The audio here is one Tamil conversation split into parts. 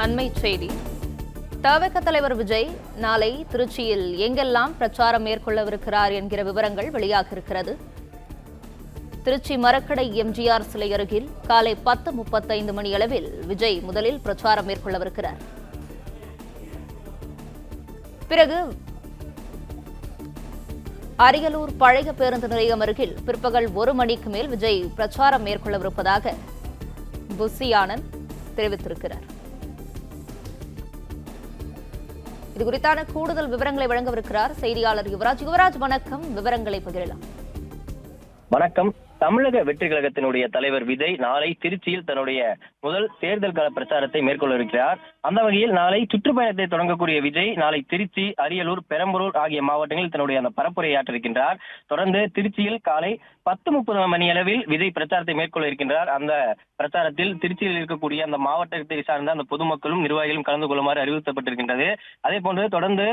அண்மைச் செய்தி. தவிக தலைவர் விஜய் நாளை திருச்சியில் எங்கெல்லாம் பிரச்சாரம் மேற்கொள்ளவிருக்கிறார் என்கிற விவரங்கள் வெளியாகியிருக்கிறது. திருச்சி மரக்கடை எம்ஜிஆர் சிலை அருகில் காலை 10:35 மணியளவில் விஜய் முதலில் பிரச்சாரம் மேற்கொள்ளவிருக்கிறார். பிறகு அரியலூர் பழைய பேருந்து நிலையம் அருகில் பிற்பகல் 1 மணிக்கு மேல் விஜய் பிரச்சாரம் மேற்கொள்ளவிருப்பதாக புசி ஆனந்த் தெரிவித்திருக்கிறார். இதுகுறித்தான கூடுதல் விவரங்களை வழங்கவிருக்கிறார் செய்தியாளர் யுவராஜ். யுவராஜ், வணக்கம். விவரங்களை பகிரலாம். வணக்கம். தமிழக வெற்றி கழகத்தினுடைய தலைவர் விஜய் நாளை திருச்சியில் தன்னுடைய முதல் தேர்தல் கள பிரச்சாரத்தை மேற்கொள்ள இருக்கிறார். அந்த வகையில் நாளை சுற்றுப்பயணத்தை தொடங்கக்கூடிய விஜய் நாளை திருச்சி, அரியலூர், பெரம்பலூர் ஆகிய மாவட்டங்களில் தன்னுடைய அந்த பரப்புரையாற்ற இருக்கின்றார். தொடர்ந்து திருச்சியில் காலை 10:30 மணி அளவில் விஜய் பிரச்சாரத்தை மேற்கொள்ள இருக்கின்றார். அந்த பிரச்சாரத்தில் திருச்சியில் இருக்கக்கூடிய அந்த மாவட்டத்தை சார்ந்த அந்த பொதுமக்களும் நிர்வாகிகளும் கலந்து கொள்ளுமாறு அறிவுறுத்தப்பட்டிருக்கின்றது. அதே போன்று தொடர்ந்து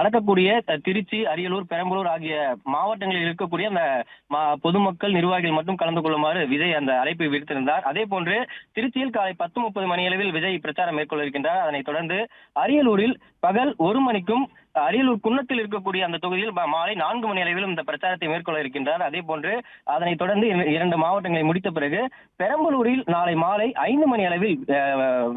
நடக்கக்கூடிய திருச்சி, அரியலூர், பெரம்பலூர் ஆகிய மாவட்டங்களில் இருக்கக்கூடிய அந்த பொதுமக்கள் நிர்வாகிகள் மட்டும் கலந்து கொள்ளுமாறு விஜய் அந்த அழைப்பை விடுத்திருந்தார். அதே போன்று திருச்சியில் காலை 10:30 மணி அளவில் விஜய் பிரச்சாரம் மேற்கொள்ள இருக்கின்றார். அதனைத் தொடர்ந்து அரியலூரில் பகல் 1 மணிக்கும், அரியலூர் குன்னத்தில் இருக்கக்கூடிய அந்த தொகுதியில் மாலை 4 மணி அளவிலும் இந்த பிரச்சாரத்தை மேற்கொள்ள இருக்கின்றார். அதே போன்று அதனைத் தொடர்ந்து 2 மாவட்டங்களை முடித்த பிறகு பெரம்பலூரில் நாளை மாலை 5 மணி அளவில்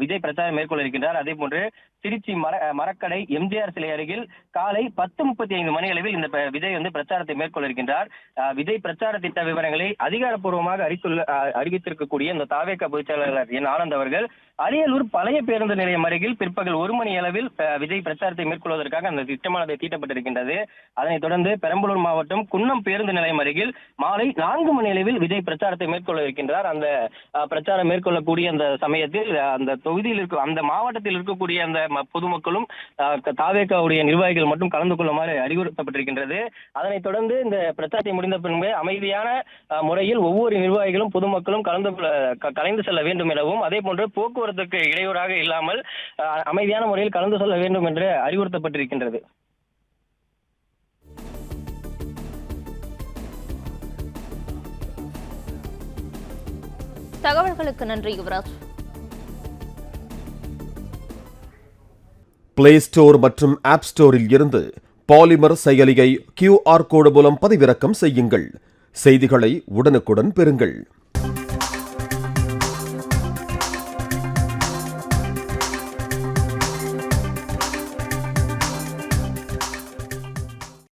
விஜய் பிரச்சாரம் மேற்கொள்ள இருக்கின்றார். அதே போன்று திருச்சி மரக்கடை எம்ஜிஆர் சிலை அருகில் காலை 10:35 மணி அளவில் இந்த விஜய் பிரச்சாரத்தை மேற்கொள்ள இருக்கின்றார். விஜய் பிரச்சார திட்ட விவரங்களை அதிகாரப்பூர்வமாக அறிவித்திருக்கக்கூடிய இந்த தவேக பொதுச் செயலாளர் என் ஆனந்த் அவர்கள் அரியலூர் பழைய பேருந்து நிலையம் அருகில் பிற்பகல் 1 மணி அளவில் விஜய் பிரச்சாரத்தை மேற்கொள்வதற்காக அந்த திட்டமானது தீட்டப்பட்டிருக்கின்றது. அதனைத் தொடர்ந்து பெரம்பலூர் மாவட்டம் குன்னம் பேருந்து நிலையம் அருகில் மாலை 4 மணி அளவில் விஜய் பிரச்சாரத்தை மேற்கொள்ள இருக்கின்றார். அந்த பிரச்சாரம் மேற்கொள்ளக்கூடிய அந்த சமயத்தில் அந்த தொகுதியில் அந்த மாவட்டத்தில் இருக்கக்கூடிய அந்த பொதுமக்களும் தவேகவுடைய நிர்வாகிகள் மட்டும் கலந்து கொள்ளுமாறு அறிவுறுத்தப்பட்டிருக்கின்றது. அதனைத் தொடர்ந்து இந்த பிரச்சாரத்தை முடிந்த பின்பு அமைதியான முறையில் ஒவ்வொரு நிர்வாகிகளும் பொதுமக்களும் கலைந்து செல்ல வேண்டும் எனவும், அதே போன்று போக்குவரத்துக்கு இடையூறாக இல்லாமல் அமைதியான முறையில் கலந்து செல்ல வேண்டும் என்று அறிவுறுத்தப்பட்டிருக்கின்றது. தகவல்களுக்கு நன்றி யுவராஜ். பிளே ஸ்டோர் மற்றும் ஆப் ஸ்டோரில் இருந்து பாலிமர் செயலியை QR கோடு மூலம் பதிவிறக்கம் செய்யுங்கள். செய்திகளை உடனுக்குடன் பெறுங்கள்.